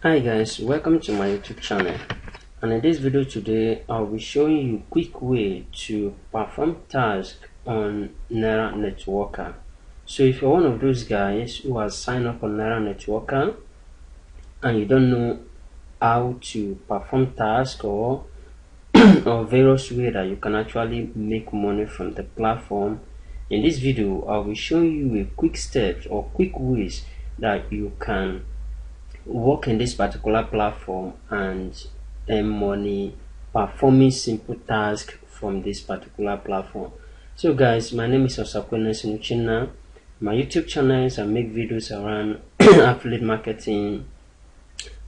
Hi guys, welcome to my YouTube channel, and in this video today I'll be showing you a quick way to perform tasks on Nairaworkers. So if you're one of those guys who has signed up on Nairaworkers and you don't know how to perform tasks or various ways that you can actually make money from the platform, in this video I'll be showing you a quick steps or quick ways that you can work in this particular platform and earn money performing simple tasks from this particular platform. So guys, my name is Osakwene. My YouTube channel is I make videos around affiliate marketing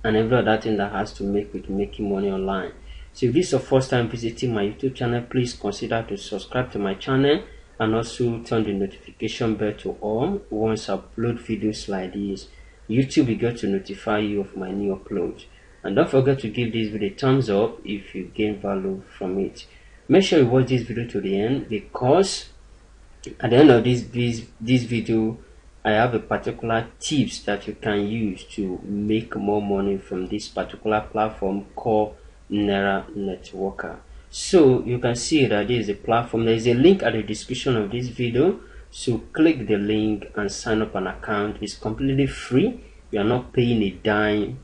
and every other thing that has to make with making money online. So if this is your first time visiting my YouTube channel, please consider to subscribe to my channel and also turn the notification bell to on. Once I upload videos like this, YouTube will get to notify you of my new upload. And don't forget to give this video a thumbs up if you gain value from it. Make sure you watch this video to the end, because at the end of this video I have a particular tips that you can use to make more money from this particular platform called Nairaworkers. So you can see that this is a platform. There is a link at the description of this video. So click the link and sign up an account. It's completely free. You are not paying a dime.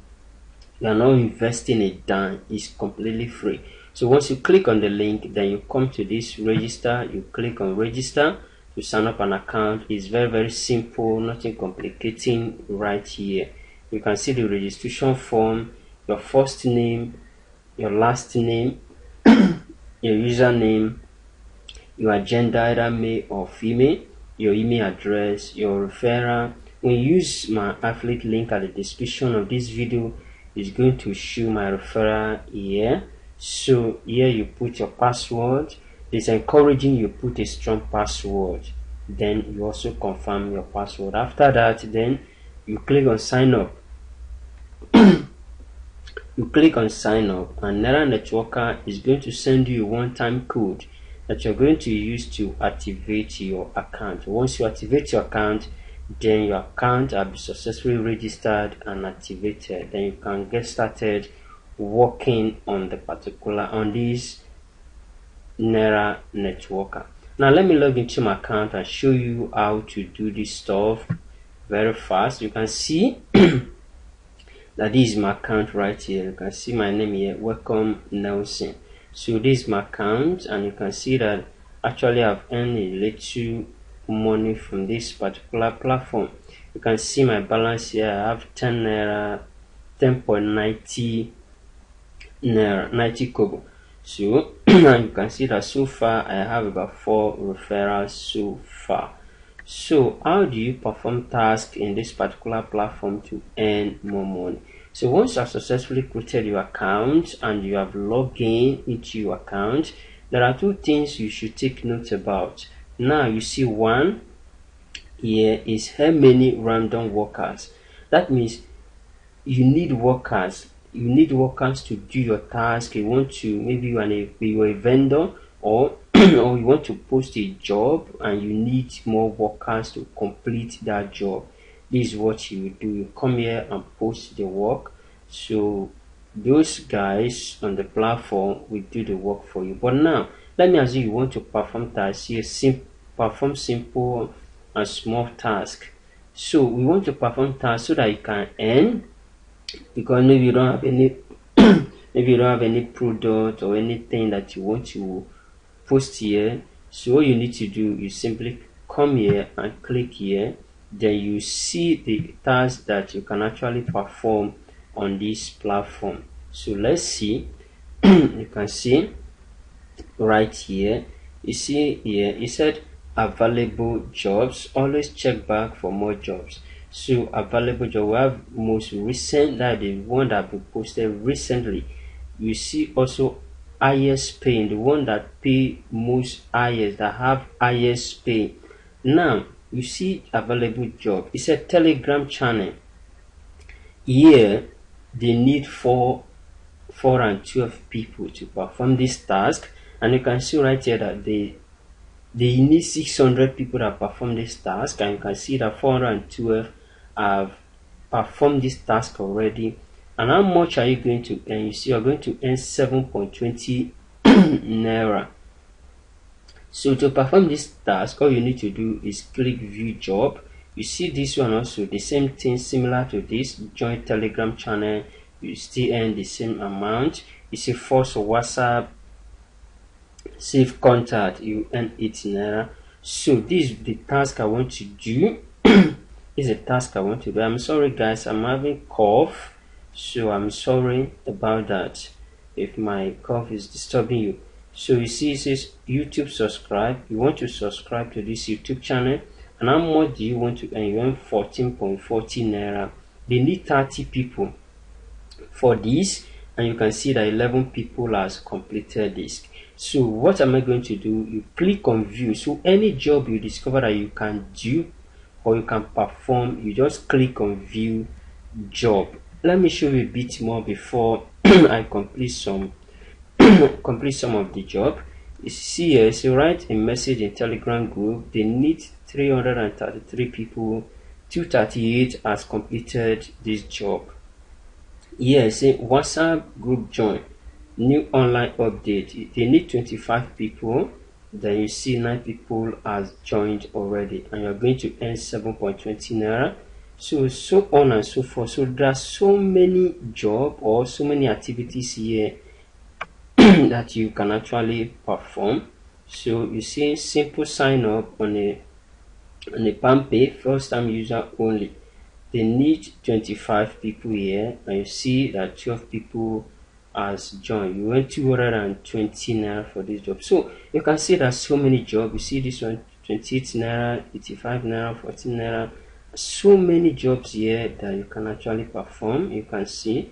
You are not investing a dime. It's completely free. So once you click on the link, then you come to this register. You click on register to sign up an account. It's very simple, nothing complicating right here. You can see the registration form, your first name, your last name, your username, your gender, either male or female, your email address, your referral. When you use my affiliate link at the description of this video, it's going to show my referral here. So here you put your password. It's encouraging you put a strong password. Then you also confirm your password. After that, then you click on sign up. You click on sign up, and Nairaworkers is going to send you a one-time code that you're going to use to activate your account. Once you activate your account, then your account will be successfully registered and activated. Then you can get started working on this Nairaworkers. Now let me log into my account and show you how to do this stuff very fast. You can see that this is my account right here. You can see my name here, Welcome Nelson. So this is my account, and you can see that actually I've earned a little money from this particular platform. You can see my balance here. I have 10 naira, 10.90 naira, 90 kobo. So and you can see that so far I have about 4 referrals so far. So how do you perform tasks in this particular platform to earn more money? So once you have successfully created your account and you have logged in into your account, there are 2 things you should take note about. Now you see one here is how many random workers. That means you need workers. You need workers to do your task. You want to, maybe you are a vendor, or or you want to post a job and you need more workers to complete that job. This is what you do. You come here and post the work. So those guys on the platform will do the work for you. But now let me assume you want to perform tasks here, perform simple and small tasks. So we want to perform tasks so that you can earn, because maybe you don't have any maybe you don't have any product or anything that you want to post here. So what you need to do, you simply come here and click here. Then you see the tasks that you can actually perform on this platform. So let's see. You can see right here, you see here it said available jobs. Always check back for more jobs. So available job, we have most recent, that the one that been posted recently. You see also highest pay, the one that pay most highest, that have highest pay. Now you see available job. It's a Telegram channel. Here they need 4 and 12 people to perform this task, and you can see right here that they need 600 people that perform this task, and you can see that 412 have performed this task already, And how much are you going to earn? You see, you're going to earn 7.20 naira. So to perform this task, all you need to do is click view job. You see this one also, the same thing similar to this. Join Telegram channel, you still earn the same amount. You see force WhatsApp, save contact, you earn 8 naira. So this is the task I want to do. This is a task I want to do. I'm sorry guys, I'm having cough, so I'm sorry about that if my cough is disturbing you. So you see it says YouTube subscribe. You want to subscribe to this YouTube channel, and how much do you want to earn? You earn 14.40 naira. They need 30 people for this, and you can see that 11 people has completed this. So what am I going to do? You click on view. So any job you discover that you can do or you can perform, you just click on view job. Let me show you a bit more before I complete some of the job. You see here, so write a message in Telegram group. They need 333 people. 238 has completed this job. Here, say WhatsApp group join, new online update. They need 25 people. Then you see 9 people has joined already, and you're going to earn 7.20 naira. So on and so forth. So there are so many job or so many activities here that you can actually perform. So you see simple sign up on a PalmPay, first time user only. They need 25 people here, and you see that 12 people has joined. You went 220 naira for this job. So you can see that so many jobs. You see this one 28 naira, 85 naira, 14 naira. So many jobs here that you can actually perform. You can see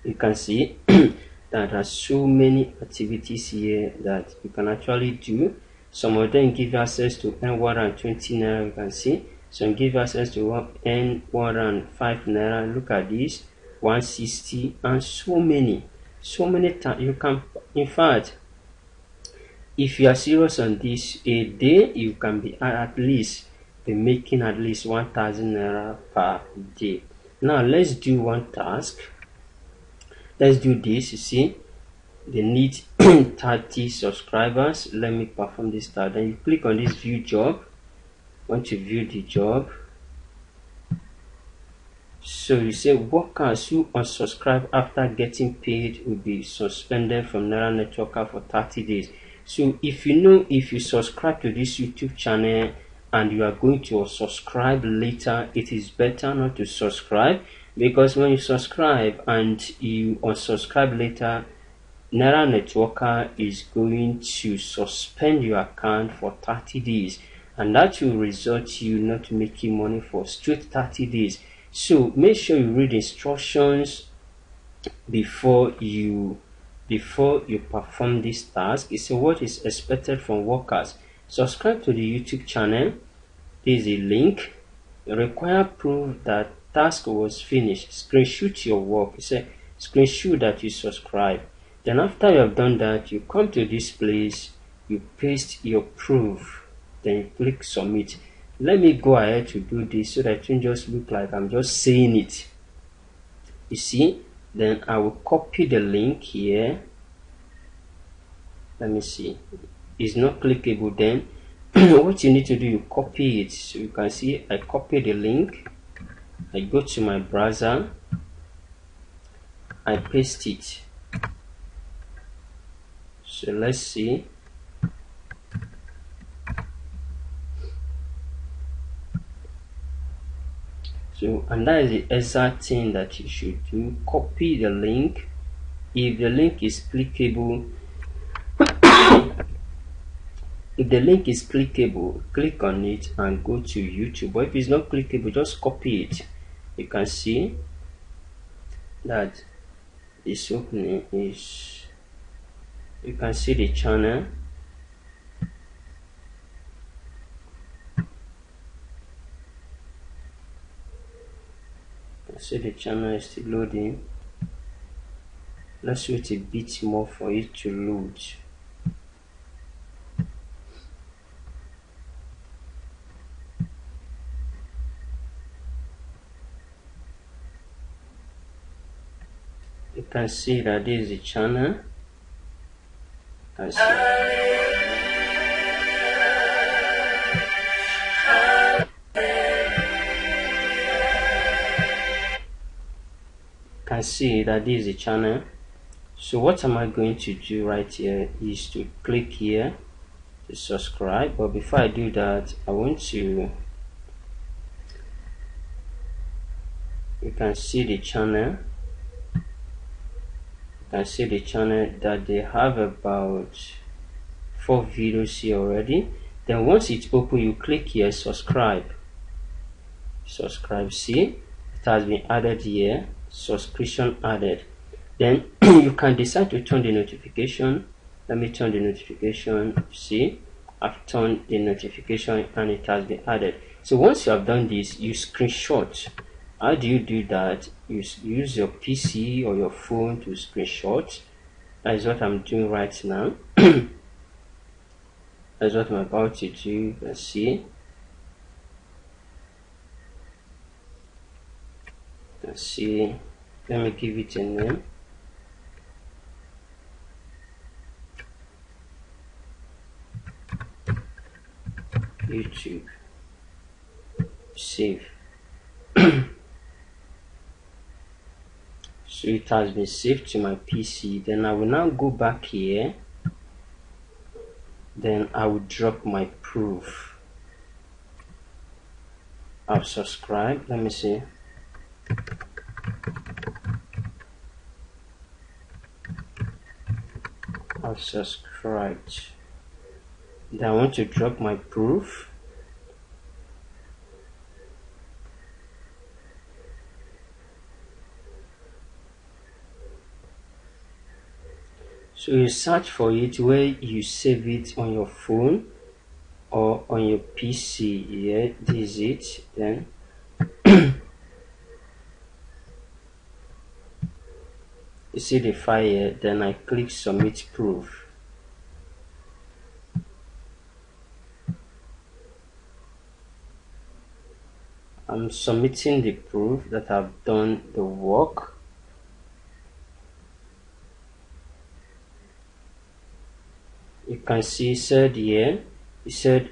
that there are so many activities here that you can actually do. Some of them give you access to earn 120 naira. You can see some give you access to earn 105 naira. Look at this, 160, and so many times you can. In fact, if you are serious on this, a day you can be at least be making at least 1,000 naira per day. Now let's do one task. Let's do this. You see, they need 30 subscribers. Let me perform this task. Then you click on this view job. Want to view the job. So you say workers who unsubscribe after getting paid will be suspended from Nairaworkers for 30 days. So if you subscribe to this YouTube channel and you are going to unsubscribe later, it is better not to subscribe, because when you subscribe and you unsubscribe later, Nairaworkers is going to suspend your account for 30 days, and that will result you not making money for straight 30 days. So make sure you read instructions before you perform this task. It's what is expected from workers. Subscribe to the YouTube channel. There is a link. Require proof that task was finished. Screenshot your work. It's a screenshot that you subscribe. Then after you have done that, you come to this place, you paste your proof, then you click submit. Let me go ahead to do this so that it won't just look like I'm just saying it. You see, then I will copy the link here. Let me see, it's not clickable. Then what you need to do, you copy it. So you can see I copy the link, I go to my browser, I paste it. So let's see. So, and that is the exact thing that you should do. Copy the link. If the link is clickable, click on it and go to YouTube. But if it's not clickable, just copy it. You can see that this opening is, you can see the channel. See the channel is still loading. Let's wait a bit more for it to load. You can see that this is the channel. Can see that this is the channel. So what am I going to do right here is to click here to subscribe, but before I do that, I want to, you can see the channel. You can see the channel that they have about 4 videos here already. Then once it's open, you click here, subscribe. See, it has been added here, subscription added. Then you can decide to turn the notification. Let me turn the notification. See, I've turned the notification and it has been added. So once you have done this, you screenshot. How do you do that? You use your PC or your phone to screenshot. That is what I'm doing right now. That's what I'm about to do. Let's see. Let's see. Let me give it a name. YouTube. Save. So it has been saved to my PC. Then I will now go back here. Then I will drop my proof. I've subscribed. Let me see. I've subscribed. Then I want to drop my proof. So you search for it where you save it on your phone or on your PC. Yeah, this is it. Then you see the file here. Then I click submit proof. I'm submitting the proof that I've done the work. You can see it said here, it said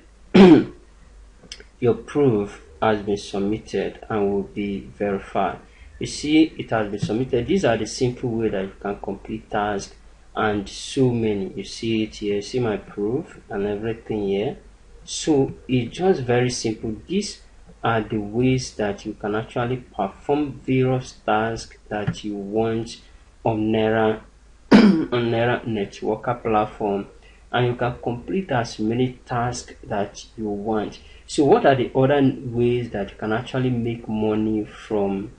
your proof has been submitted and will be verified. You see it has been submitted. These are the simple way that you can complete tasks, and so many. You see it here, see my proof and everything here. So it's just very simple. These are the ways that you can actually perform various tasks that you want on Naira on Nairaworkers platform, and you can complete as many tasks that you want. So what are the other ways that you can actually make money from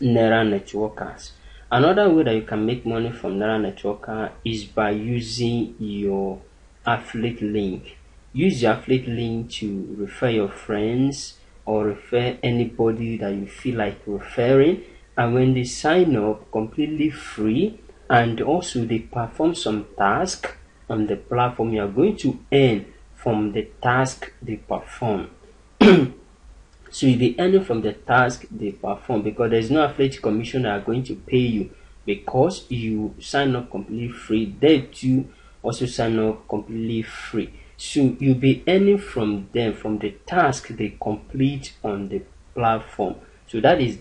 Nairaworkers? Another way that you can make money from Nairaworkers is by using your affiliate link. Use your affiliate link to refer your friends or refer anybody that you feel like referring, and when they sign up completely free, and also they perform some task on the platform, you are going to earn from the task they perform. So you'll be earning from the task they perform, because there's no affiliate commission that are going to pay you, because you sign up completely free. They too also sign up completely free. So you'll be earning from them, from the task they complete on the platform. So that is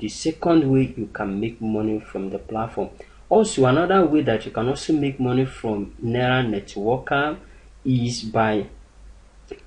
the second way you can make money from the platform. Also, another way that you can also make money from Nairaworkers is by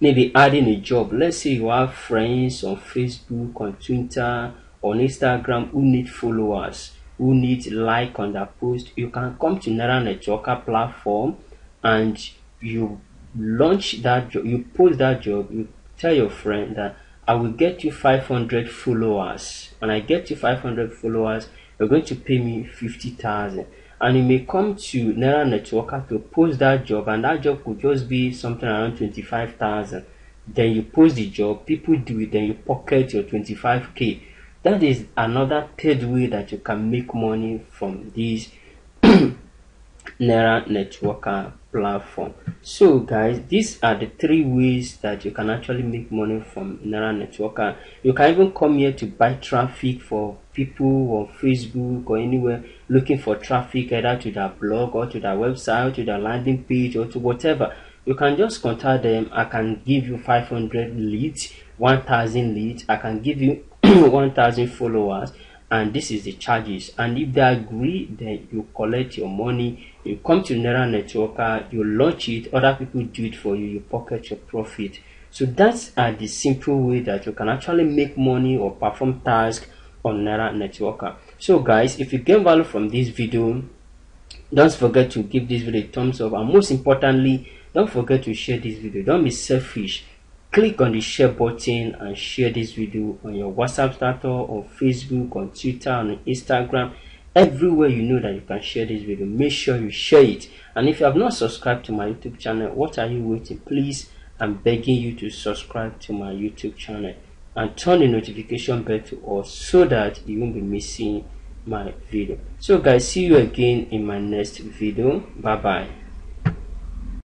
maybe adding a job. Let's say you have friends on Facebook, on Twitter, on Instagram who need followers, who need like on their post. You can come to Nairaworkers platform and you launch that job, you post that job, you tell your friend that I will get you 500 followers. When I get you 500 followers, you're going to pay me 50,000. And you may come to Nairaworkers to post that job, and that job could just be something around 25,000. Then you post the job, people do it, then you pocket your 25k. That is another third way that you can make money from this Nairaworker platform. So guys, these are the 3 ways that you can actually make money from Nairaworker. You can even come here to buy traffic for people on Facebook or anywhere looking for traffic, either to their blog or to their website or to their landing page or to whatever. You can just contact them. I can give you 500 leads, 1000 leads. I can give you 1000 followers, and this is the charges. And if they agree, then you collect your money, you come to Nairaworker, you launch it, other people do it for you, you pocket your profit. So that's the simple way that you can actually make money or perform tasks on Nairaworker. So guys, if you get value from this video, don't forget to give this video a thumbs up, and most importantly, don't forget to share this video. Don't be selfish. Click on the share button and share this video on your WhatsApp status, on Facebook, on Twitter, on Instagram, everywhere you know that you can share this video. Make sure you share it. And if you have not subscribed to my YouTube channel, what are you waiting? Please, I'm begging you to subscribe to my YouTube channel and turn the notification bell to all so that you won't be missing my video. So guys, see you again in my next video. Bye bye.